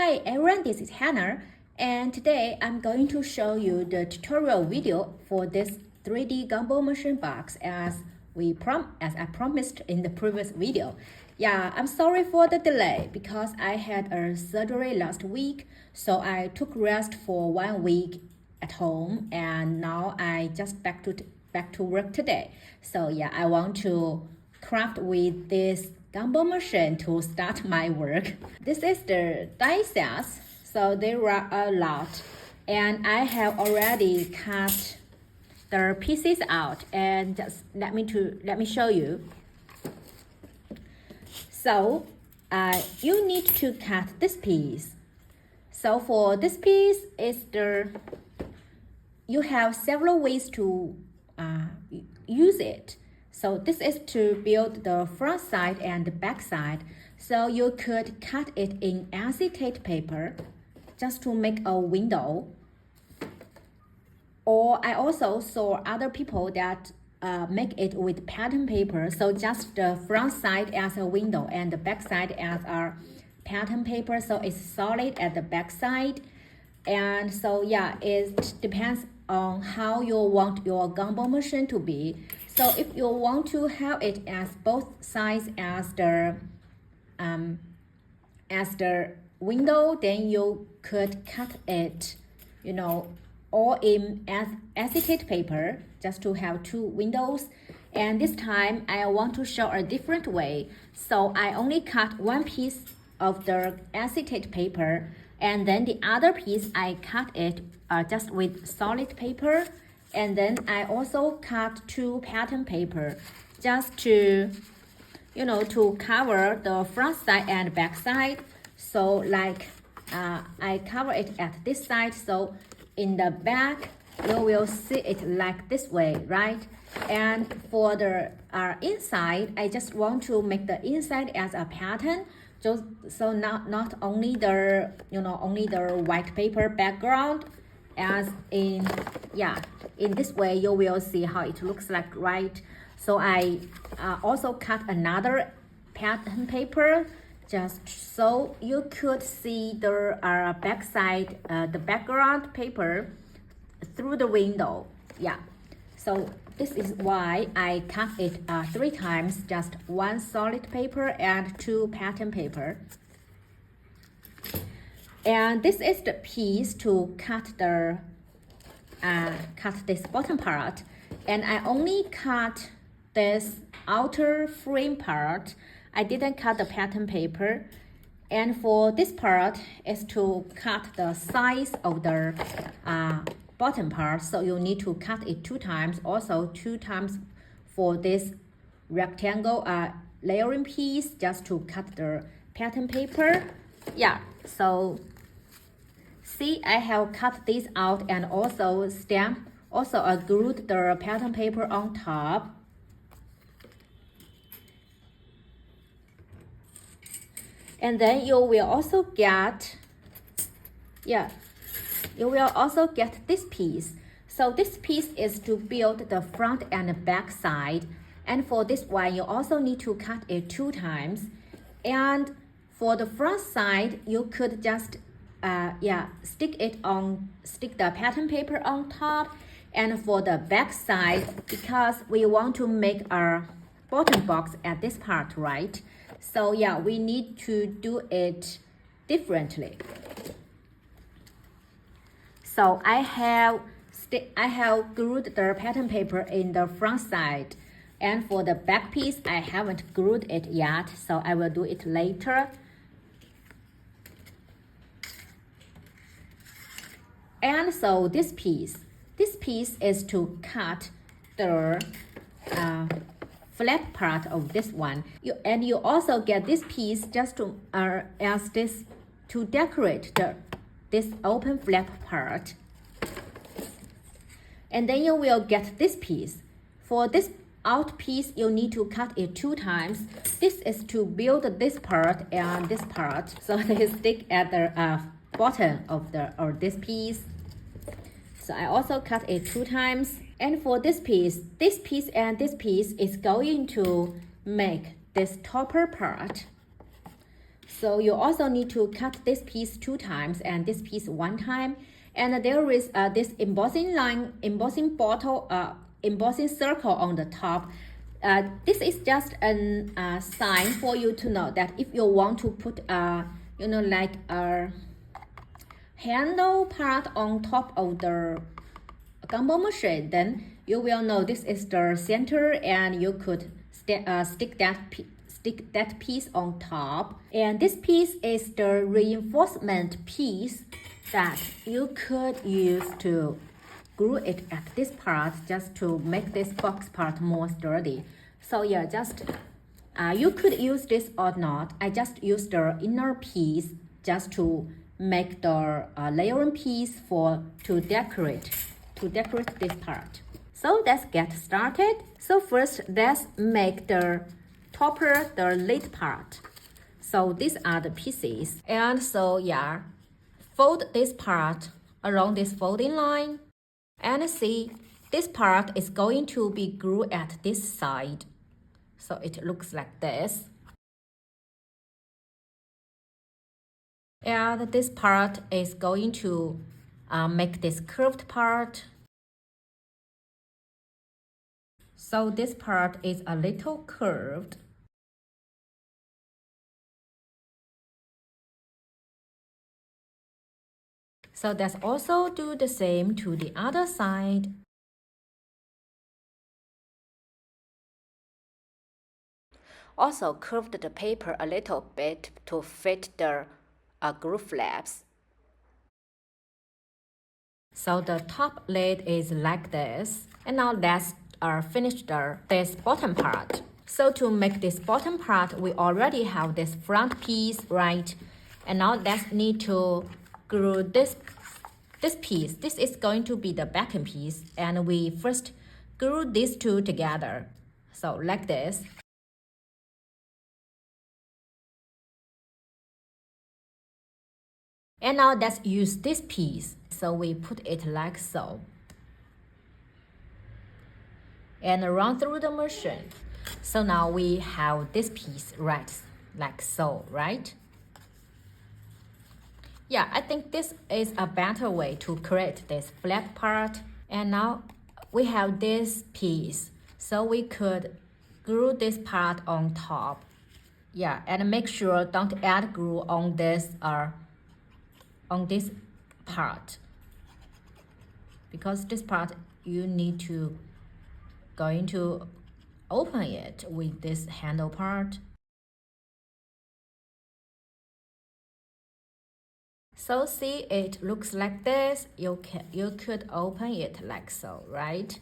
Hi everyone, this is Hannah, and today I'm going to show you the tutorial video for this 3D Gumball machine box as I promised in the previous video. Yeah, I'm sorry for the delay because I had a surgery last week, so I took rest for 1 week at home, and now I just back to work today. So yeah, I want to craft with this Gumball machine to start my work. This is the die sets, so there are a lot, and I have already cut the pieces out, and just let me show you. So you need to cut this piece. So for this piece you have several ways to use it. So this is to build the front side and the back side. So you could cut it in acetate paper just to make a window. Or I also saw other people that make it with pattern paper. So just the front side as a window and the back side as a pattern paper. So it's solid at the back side. And so yeah, it depends on how you want your Gumball machine to be. So if you want to have it as both sides as the window, then you could cut it, all in acetate paper just to have two windows. And this time I want to show a different way. So I only cut one piece of the acetate paper, and then the other piece I cut it just with solid paper. And then I also cut two pattern paper just to, to cover the front side and back side. So like I cover it at this side, so in the back you will see it like this way, right? And for the inside, I just want to make the inside as a pattern. So not only the only the white paper background, as in this way you will see how it looks like, right? So I also cut another pattern paper just so you could see the back side, the background paper through the window. Yeah, so this is why I cut it 3 times, just one solid paper and two pattern paper. And this is the piece to cut this bottom part, and I only cut this outer frame part. I didn't cut the pattern paper. And for this part is to cut the size of the bottom part, so you need to cut it 2 times. Also 2 times for this rectangle layering piece just to cut the pattern paper. Yeah, so see, I have cut this out and also glued the pattern paper on top. And then you will also get this piece. So this piece is to build the front and back side. And for this one, you also need to cut it 2 times. And for the front side, you could just stick the pattern paper on top. And for the back side, because we want to make our bottom box at this part, right? So yeah, we need to do it differently. So I have glued the pattern paper in the front side, and for the back piece I haven't glued it yet, so I will do it later. And so this piece is to cut the flat part of this one. You also get this piece just to to decorate this open flap part. And then you will get this piece. For this out piece, you need to cut it 2 times. This is to build this part and this part, so they stick at the bottom of this piece. So I also cut it 2 times. And for this piece and this piece is going to make this topper part. So you also need to cut this piece 2 times and this piece 1 time. And there is this embossing line, embossing circle on the top. This is just a sign for you to know that if you want to put like a handle part on top of the Gumball machine, then you will know this is the center, and you could stick that piece on top. And this piece is the reinforcement piece that you could use to glue it at this part, just to make this box part more sturdy. So yeah, just you could use this or not. I just used the inner piece just to make the layering piece to decorate this part. So let's get started. So first, let's make the topper, the lid part. So these are the pieces. And so yeah, fold this part along this folding line. And see, this part is going to be glued at this side. So it looks like this. And this part is going to make this curved part. So this part is a little curved. So let's also do the same to the other side. Also curved the paper a little bit to fit the groove flaps. So the top lid is like this. And now let's finish this bottom part. So to make this bottom part, we already have this front piece, right? And now let's need to glue this piece. This is going to be the backing piece. And we first glue these two together. So like this. And now let's use this piece. So we put it like so. And run through the machine. So now we have this piece right, like so, right? Yeah, I think this is a better way to create this flat part. And now we have this piece. So we could glue this part on top. Yeah, and make sure don't add glue on this part. Because this part you need to going to open it with this handle part. So see, it looks like this. You could open it like so, right?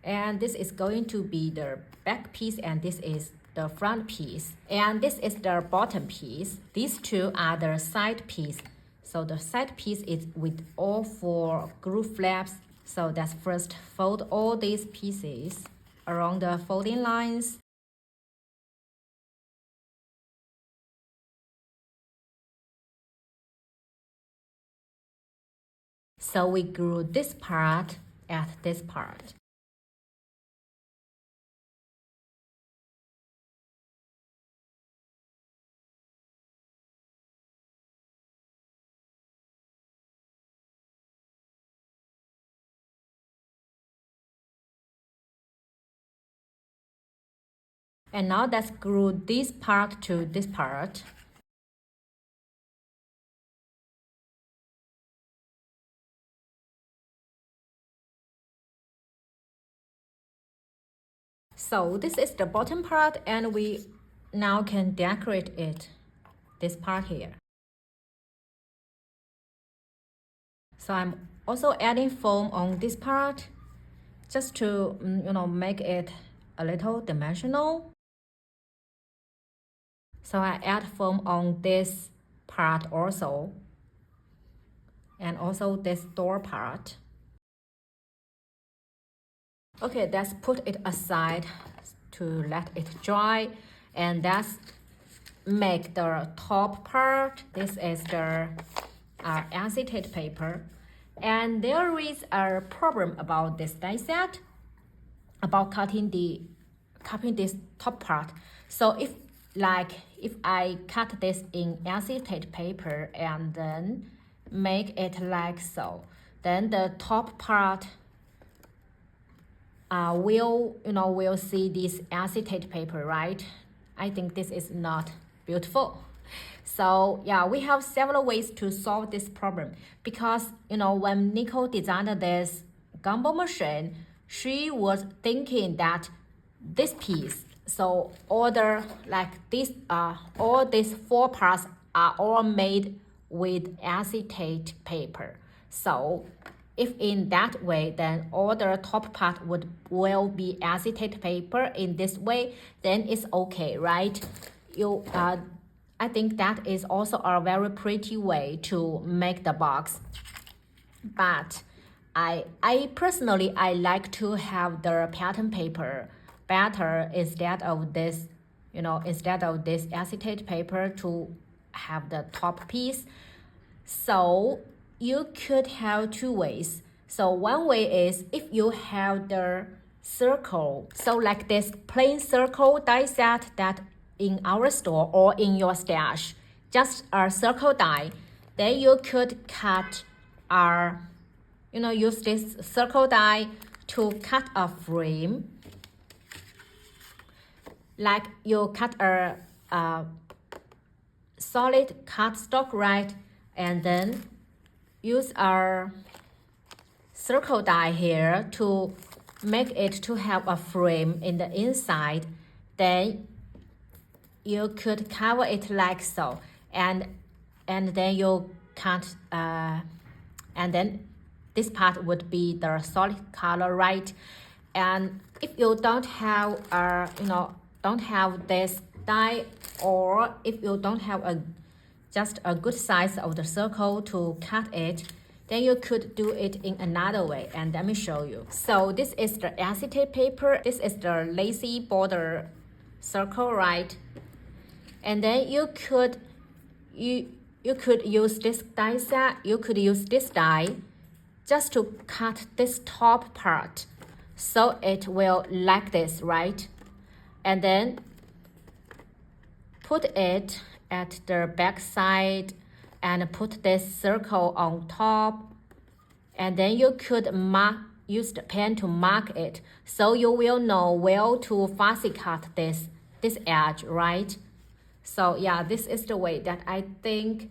And this is going to be the back piece, and this is the front piece, and this is the bottom piece. These two are the side piece. So the side piece is with all 4 groove flaps. So let's first fold all these pieces along the folding lines. So we glue this part at this part. And now let's glue this part to this part. So this is the bottom part, and we now can decorate it, this part here. So I'm also adding foam on this part just to, make it a little dimensional. So I add foam on this part also, and also this door part. Okay, let's put it aside to let it dry, and let's make the top part. This is the acetate paper, and there is a problem about this die set, about cutting this top part. So if like if I cut this in acetate paper and then make it like so, then the top part will see this acetate paper, right? I think this is not beautiful. So yeah, we have several ways to solve this problem because when Nico designed this Gumball machine, she was thinking that this piece, so all these four parts are all made with acetate paper. So if in that way, then all the top part will be acetate paper in this way, then it's okay, right? I think that is also a very pretty way to make the box. But I personally like to have the pattern paper better instead of this, acetate paper to have the top piece. So you could have two ways. So one way is if you have the circle, so like this plain circle die set that in our store or in your stash, just a circle die, then you could cut use this circle die to cut a frame. Like you cut a solid cardstock, right? And then use our circle die here to make it to have a frame in the inside. Then you could cover it like so, and then you cut and then this part would be the solid color, right? And if you don't have this die, or if you don't have just a good size of the circle to cut it, then you could do it in another way, and let me show you. So this is the acetate paper, this is the lacy border circle, right? And then you could use this die set, you could use this die just to cut this top part, so it will like this, right? And then put it at the back side and put this circle on top, and then you could use the pen to mark it, so you will know where to fussy cut this edge, right? So yeah, this is the way that I think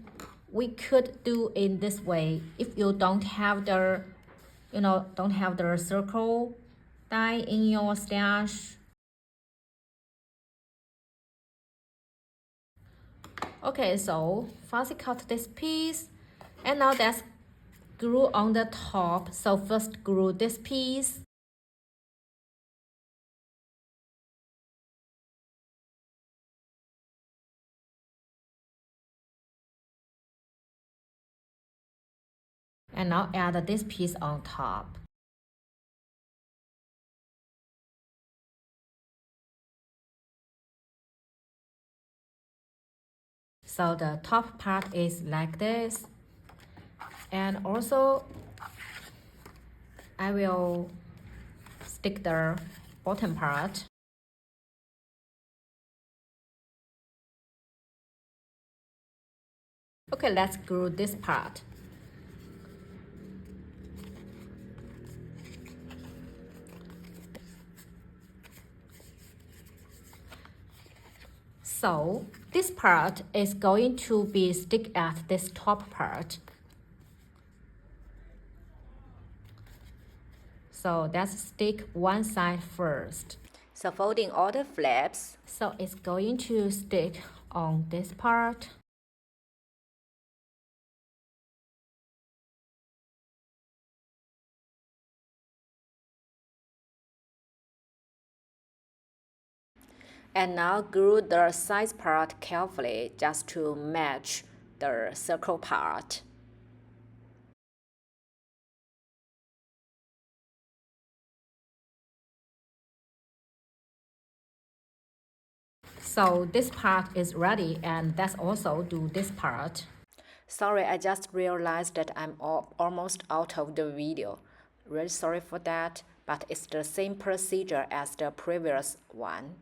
we could do in this way if you don't have the circle die in your stash. Okay, so fussy cut this piece, and now let's glue on the top. So first glue this piece. And now add this piece on top. So the top part is like this. And also, I will stick the bottom part. Okay, let's glue this part. So this part is going to be stick at this top part. So let's stick one side first. So folding all the flaps, so it's going to stick on this part. And now glue the side part carefully just to match the circle part. So this part is ready, and let's also do this part. Sorry, I just realized that I'm almost out of the video. Really sorry for that, but it's the same procedure as the previous one.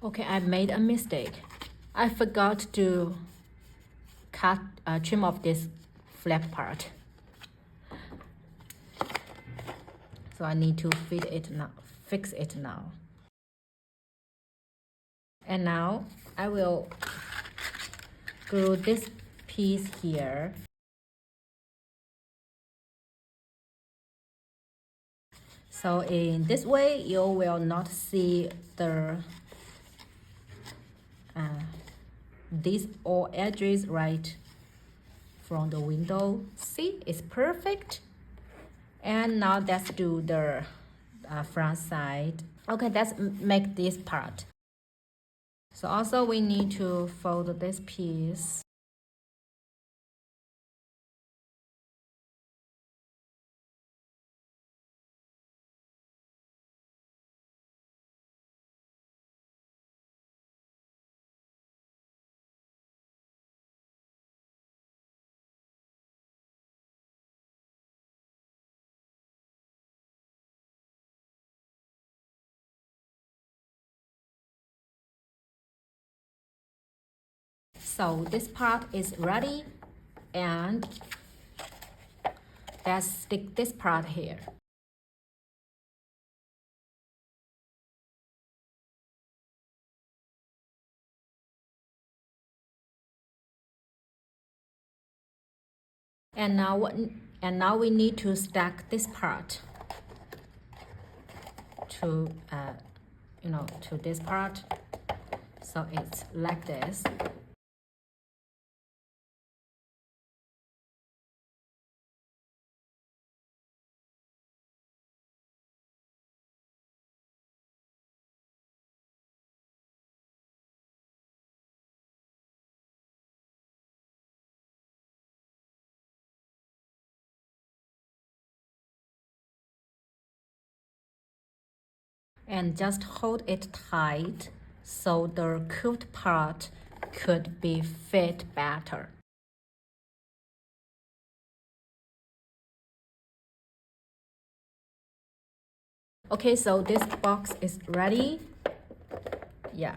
Okay, I made a mistake. I forgot to trim off this flap part. So I need to fix it now. And now I will glue this piece here. So in this way, you will not see these all edges right from the window. See, it's perfect. And now let's do the front side. Okay, let's make this part. So also we need to fold this piece. So this part is ready, and let's stick this part here. And now we need to stack this part to to this part. So it's like this. And just hold it tight so the curved part could be fit better. Okay, so this box is ready. Yeah,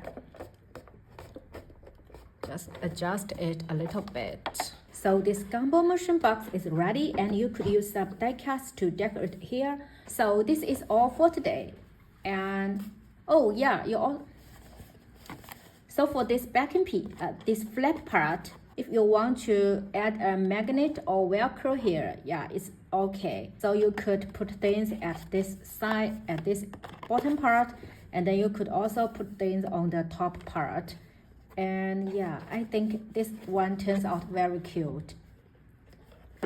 just adjust it a little bit. So this Gumball motion box is ready, and you could use some die cast to decorate here. So this is all for today. And oh yeah, so for this backing piece, this flap part, if you want to add a magnet or Velcro here, yeah, it's okay. So you could put things at this side, at this bottom part, and then you could also put things on the top part. And yeah, I think this one turns out very cute.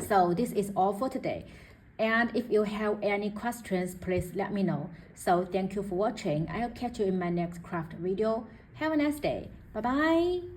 So this is all for today. And if you have any questions, please let me know. So thank you for watching. I'll catch you in my next craft video. Have a nice day. Bye bye.